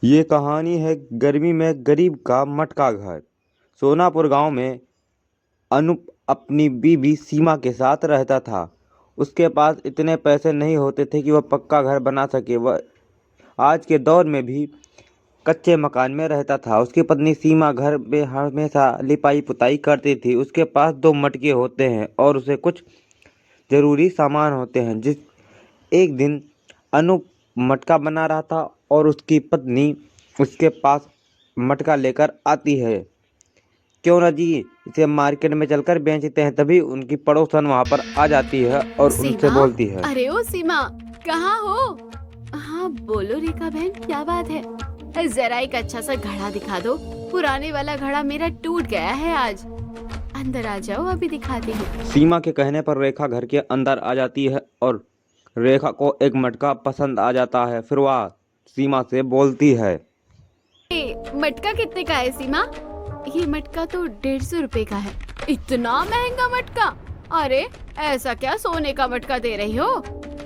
ये कहानी है गर्मी में गरीब का मटका घर। सोनापुर गांव में अनूप अपनी बीवी सीमा के साथ रहता था। उसके पास इतने पैसे नहीं होते थे कि वह पक्का घर बना सके। वह आज के दौर में भी कच्चे मकान में रहता था। उसकी पत्नी सीमा घर में हमेशा लिपाई पुताई करती थी। उसके पास दो मटके होते हैं और उसे कुछ जरूरी सामान होते हैं। जिस एक दिन अनूप मटका बना रहा था और उसकी पत्नी उसके पास मटका लेकर आती है। क्यों ना जी, इसे मार्केट में चलकर बेचते हैं। तभी उनकी पड़ोसन वहां पर आ जाती है और उनसे सीमा। बोलती है। अरे ओ सीमा, कहाँ हो? हाँ बोलो रेखा बहन, क्या बात है? जरा एक अच्छा सा घड़ा दिखा दो। पुराने वाला घड़ा मेरा टूट गया है आज। अंदर आ जाओ, अभी दिखाती हूँ। सीमा के कहने पर रेखा घर के अंदर आ जाती है और रेखा को एक मटका पसंद आ जाता है। फिर वह सीमा से बोलती है। मटका कितने का है सीमा? ये मटका तो 150 रुपए का है। इतना महंगा मटका? अरे ऐसा क्या, सोने का मटका दे रही हो?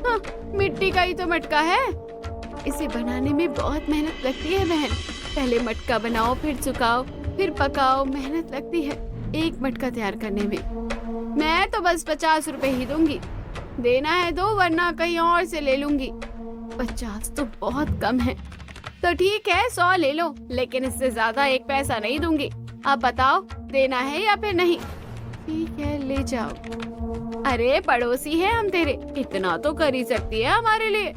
हाँ, मिट्टी का ही तो मटका है। इसे बनाने में बहुत मेहनत लगती है बहन। पहले मटका बनाओ, फिर सुखाओ, फिर पकाओ। मेहनत लगती है एक मटका तैयार करने में। मैं तो बस 50 रुपए ही दूंगी। देना है दो, वरना कहीं और से ले लूंगी। 50 तो बहुत कम है। तो ठीक है, 100 ले लो, लेकिन इससे ज्यादा एक पैसा नहीं दूंगी। आप बताओ, देना है या फिर नहीं? ठीक है, ले जाओ। अरे पड़ोसी है हम तेरे, इतना तो कर ही सकती है हमारे लिए।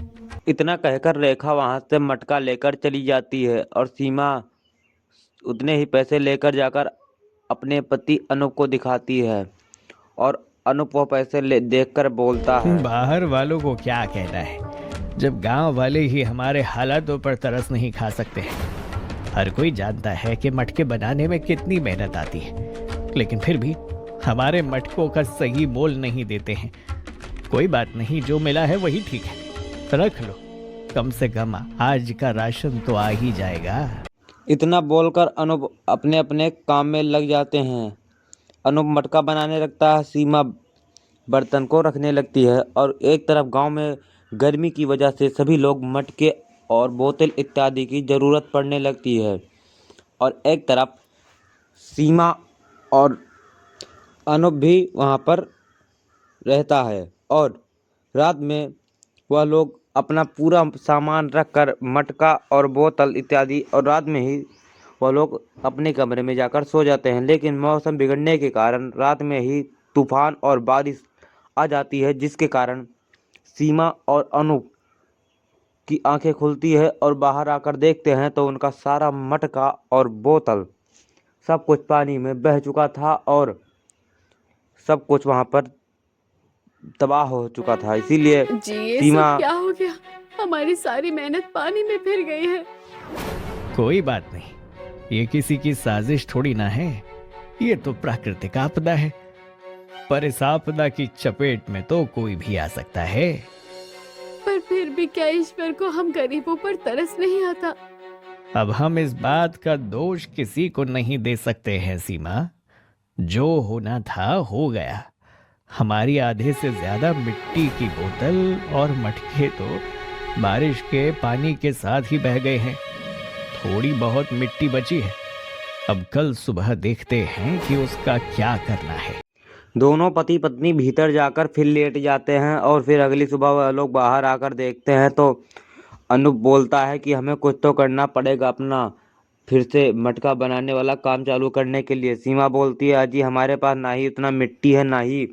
इतना कहकर रेखा वहां से मटका लेकर चली जाती है और सीमा उतने ही पैसे लेकर जाकर अपने पति अनूप को दिखाती है और अनूप वो पैसे ले देखकर बोलता है। बाहर वालों को क्या कहना है, जब गांव वाले ही हमारे हालातों पर तरस नहीं खा सकते हैं। हर कोई जानता है कि मटके बनाने में कितनी मेहनत आती है, लेकिन फिर भी हमारे मटकों का सही मोल नहीं देते हैं। कोई बात नहीं, जो मिला है वही ठीक है, रख लो। कम से कम आज का राशन तो आ ही जाएगा। इतना बोलकर अनूप अपने अपने काम में लग जाते हैं। अनूप मटका बनाने लगता है, सीमा बर्तन को रखने लगती है और एक तरफ गांव में गर्मी की वजह से सभी लोग मटके और बोतल इत्यादि की ज़रूरत पड़ने लगती है। और एक तरफ सीमा और अनूप भी वहां पर रहता है और रात में वह लोग अपना पूरा सामान रखकर मटका और बोतल इत्यादि और रात में ही वह लोग अपने कमरे में जाकर सो जाते हैं। लेकिन मौसम बिगड़ने के कारण रात में ही तूफान और बारिश आ जाती है, जिसके कारण सीमा और अनूप की आंखें खुलती है और बाहर आकर देखते हैं तो उनका सारा मटका और बोतल सब कुछ पानी में बह चुका था और सब कुछ वहां पर तबाह हो चुका था। इसीलिए जी ये सीमा सब क्या हो गया? हमारी सारी मेहनत पानी में फिर गई है। कोई बात नहीं, ये किसी की साजिश थोड़ी ना है, ये तो प्राकृतिक आपदा है। पर इस आपदा की चपेट में तो कोई भी आ सकता है। पर फिर भी क्या ईश्वर को हम गरीबों पर तरस नहीं आता? अब हम इस बात का दोष किसी को नहीं दे सकते हैं सीमा। जो होना था हो गया। हमारी आधे से ज्यादा मिट्टी की बोतल और मटके तो बारिश के पानी के साथ ही बह गए हैं। थोड़ी बहुत मिट्टी बची है। अब कल सुबह देखते हैं कि उसका क्या करना है। दोनों पति पत्नी भीतर जाकर फिर लेट जाते हैं और फिर अगली सुबह वह लोग बाहर आकर देखते हैं तो अनूप बोलता है कि हमें कुछ तो करना पड़ेगा अपना फिर से मटका बनाने वाला काम चालू करने के लिए। सीमा बोलती है, अजी हमारे पास ना ही उतना मिट्टी है, ना ही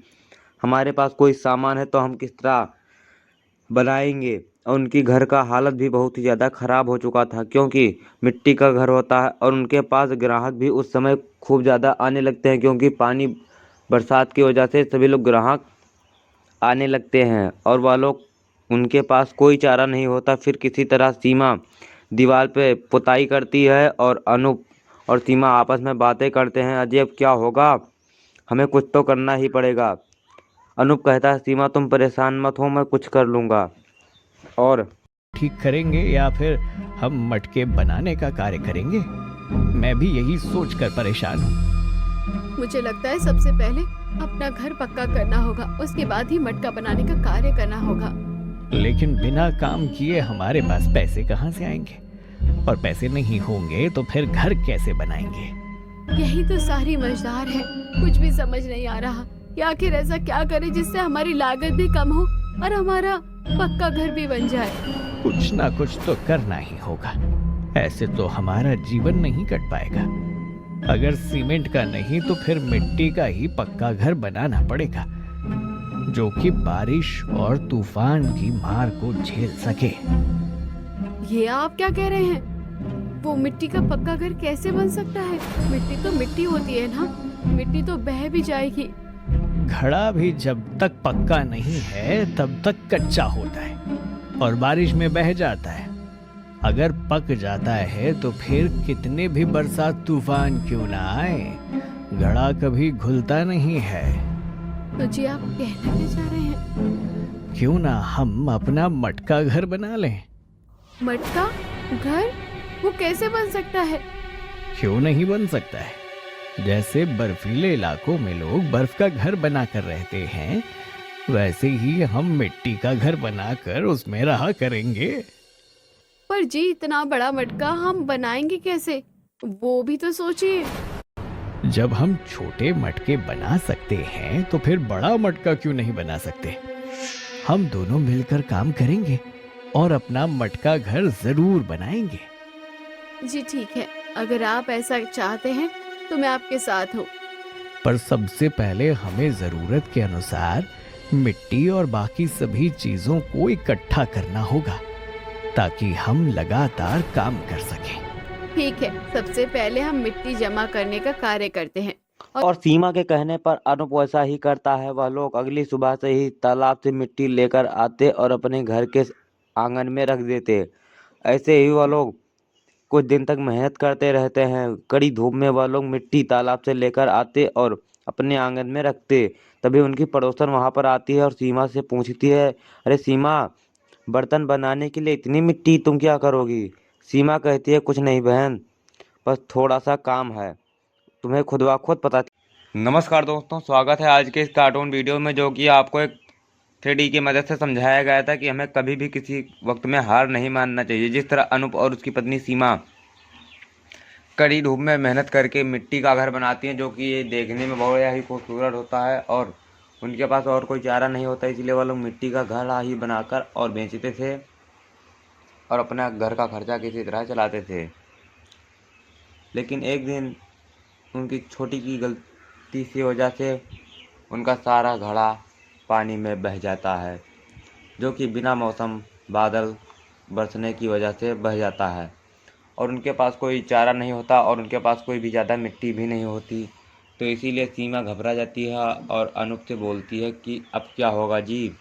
हमारे पास कोई सामान है, तो हम किस तरह बनाएंगे। और उनकी घर का हालत भी बहुत ही ज़्यादा ख़राब हो चुका था, क्योंकि मिट्टी का घर होता है और उनके पास ग्राहक भी उस समय खूब ज़्यादा आने लगते हैं, क्योंकि पानी बरसात की वजह से सभी लोग ग्राहक आने लगते हैं और वह लोग उनके पास कोई चारा नहीं होता। फिर किसी तरह सीमा दीवार पे पुताई करती है और अनूप और सीमा आपस में बातें करते हैं, अजय अब क्या होगा, हमें कुछ तो करना ही पड़ेगा। अनूप कहता है, सीमा तुम परेशान मत हो, मैं कुछ कर लूँगा। और ठीक करेंगे या फिर हम मटके बनाने का कार्य करेंगे, मैं भी यही सोचकर परेशान हूँ। मुझे लगता है सबसे पहले अपना घर पक्का करना होगा, उसके बाद ही मटका बनाने का कार्य करना होगा। लेकिन बिना काम किए हमारे पास पैसे कहाँ से आएंगे? और पैसे नहीं होंगे तो फिर घर कैसे बनाएंगे? यही तो सारी मजेदार है। कुछ भी समझ नहीं आ रहा कि आखिर ऐसा क्या करें जिससे हमारी लागत भी कम हो और हमारा पक्का घर भी बन जाए। कुछ ना कुछ तो करना ही होगा, ऐसे तो हमारा जीवन नहीं कट पाएगा। अगर सीमेंट का नहीं तो फिर मिट्टी का ही पक्का घर बनाना पड़ेगा, जो कि बारिश और तूफान की मार को झेल सके। ये आप क्या कह रहे हैं? वो मिट्टी का पक्का घर कैसे बन सकता है? मिट्टी तो मिट्टी होती है ना, मिट्टी तो बह भी जाएगी। घड़ा भी जब तक पक्का नहीं है तब तक कच्चा होता है और बारिश में बह जाता है। अगर पक जाता है तो फिर कितने भी बरसात तूफान क्यों ना आए, घड़ा कभी घुलता नहीं है। तो जी आप कहना क्या चाह रहे हैं? क्यों ना हम अपना मटका घर बना लें? मटका घर? वो कैसे बन सकता है? क्यों नहीं बन सकता है? जैसे बर्फीले इलाकों में लोग बर्फ का घर बनाकर रहते हैं, वैसे ही हम मिट्टी का घर बनाकर उसमें रहा करेंगे। पर जी इतना बड़ा मटका हम बनाएंगे कैसे? वो भी तो सोचिए। जब हम छोटे मटके बना सकते हैं तो फिर बड़ा मटका क्यों नहीं बना सकते? हम दोनों मिलकर काम करेंगे और अपना मटका घर जरूर बनाएंगे। जी ठीक है, अगर आप ऐसा चाहते हैं तो मैं आपके साथ हूँ। पर सबसे पहले हमें जरूरत के अनुसार मिट्टी और बाकी सभी चीजों को इकट्ठा करना होगा ताकि हम लगातार काम कर सकें। ठीक है, सबसे पहले हम मिट्टी जमा करने का कार्य करते हैं। और सीमा के कहने पर अनूप वैसा ही करता है। वह लोग अगली सुबह से ही तालाब से मिट्टी लेकर आते और अपने घर के आंगन में रख देते। ऐसे ही वह लोग कुछ दिन तक मेहनत करते रहते हैं। कड़ी धूप में वह लोग मिट्टी तालाब से लेकर आते और अपने आंगन में रखते। तभी उनकी पड़ोसन वहां पर आती है और सीमा से पूछती है, अरे सीमा, बर्तन बनाने के लिए इतनी मिट्टी तुम क्या करोगी? सीमा कहती है, कुछ नहीं बहन, बस थोड़ा सा काम है, तुम्हें खुद ब खुद पता। नमस्कार दोस्तों, स्वागत है आज के इस कार्टून वीडियो में, जो कि आपको एक 3D की मदद से समझाया गया था कि हमें कभी भी किसी वक्त में हार नहीं मानना चाहिए। जिस तरह अनूप और उसकी पत्नी सीमा कड़ी धूप में मेहनत करके मिट्टी का घर बनाती हैं, जो कि ये देखने में बहुत ही खूबसूरत होता है और उनके पास और कोई चारा नहीं होता, इसलिए वो लोग मिट्टी का घर ही बनाकर और बेचते थे और अपना घर का खर्चा किसी तरह चलाते थे। लेकिन एक दिन उनकी छोटी की गलती की वजह से उनका सारा घड़ा पानी में बह जाता है, जो कि बिना मौसम बादल बरसने की वजह से बह जाता है और उनके पास कोई चारा नहीं होता और उनके पास कोई भी ज़्यादा मिट्टी भी नहीं होती। तो इसीलिए सीमा घबरा जाती है और अनूप से बोलती है कि अब क्या होगा जी।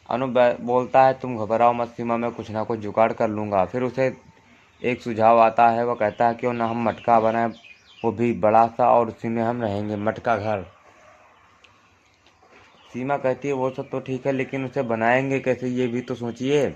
अनूप बोलता है, तुम घबराओ मत सीमा, मैं कुछ ना कुछ जुगाड़ कर लूँगा। फिर उसे एक सुझाव आता है। वह कहता है, क्यों ना हम मटका बनाएं, वो भी बड़ा सा, और उसी में हम रहेंगे, मटका घर। सीमा कहती है, वो सब तो ठीक है, लेकिन उसे बनाएंगे कैसे, ये भी तो सोचिए।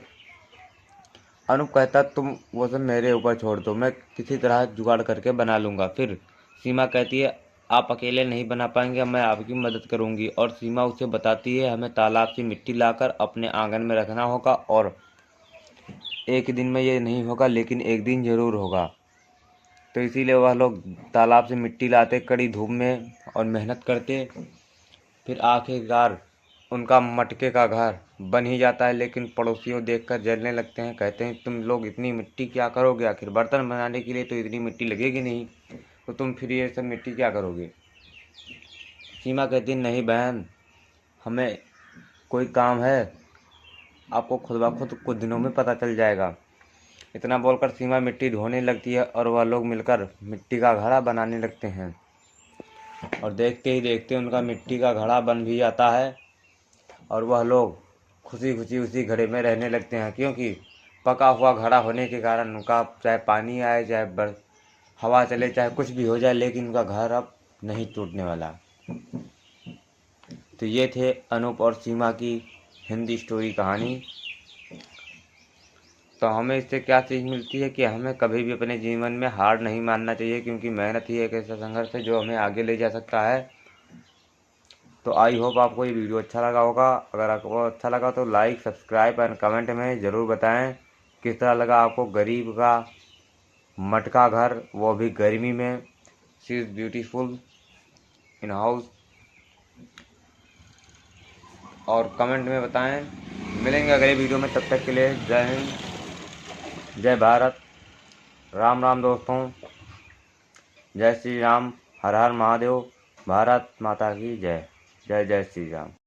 अनूप कहता, तुम वो सब मेरे ऊपर छोड़ दो, मैं किसी तरह जुगाड़ करके बना लूँगा। फिर सीमा कहती है, आप अकेले नहीं बना पाएंगे, मैं आपकी मदद करूँगी। और सीमा उसे बताती है, हमें तालाब से मिट्टी लाकर अपने आंगन में रखना होगा और एक दिन में ये नहीं होगा, लेकिन एक दिन ज़रूर होगा। तो इसीलिए वह लोग तालाब से मिट्टी लाते कड़ी धूप में और मेहनत करते। फिर आखिरकार उनका मटके का घर बन ही जाता है, लेकिन पड़ोसियों देखकर जलने लगते हैं। कहते हैं, तुम लोग इतनी मिट्टी क्या करोगे? आखिर बर्तन बनाने के लिए तो इतनी मिट्टी लगेगी नहीं, तो तुम फिर ये सब मिट्टी क्या करोगे? सीमा कहती, नहीं बहन, हमें कोई काम है, आपको खुद ब खुद कुछ दिनों में पता चल जाएगा। इतना बोलकर सीमा मिट्टी ढोने लगती है और वह लोग मिलकर मिट्टी का घड़ा बनाने लगते हैं और देखते ही देखते उनका मिट्टी का घड़ा बन भी जाता है और वह लोग खुशी खुशी उसी घड़े में रहने लगते हैं, क्योंकि पका हुआ घड़ा होने के कारण उनका चाहे पानी आए, चाहे हवा चले, चाहे कुछ भी हो जाए, लेकिन उनका घर अब नहीं टूटने वाला। तो ये थे अनूप और सीमा की हिंदी स्टोरी कहानी। तो हमें इससे क्या सीख मिलती है कि हमें कभी भी अपने जीवन में हार नहीं मानना चाहिए, क्योंकि मेहनत ही एक ऐसा संघर्ष है जो हमें आगे ले जा सकता है। तो आई होप आपको ये वीडियो अच्छा लगा होगा। अगर आपको अच्छा लगा तो लाइक, सब्सक्राइब एंड कमेंट में ज़रूर बताएं किस तरह लगा आपको गरीब का मटका घर, वो भी गर्मी में। She is beautiful in house. और कमेंट में बताएं। मिलेंगे अगले वीडियो में, तब तक के लिए जय हिंद, जय भारत, राम राम दोस्तों, जय श्री राम, हर हर महादेव, भारत माता की जय, जय जय श्री राम।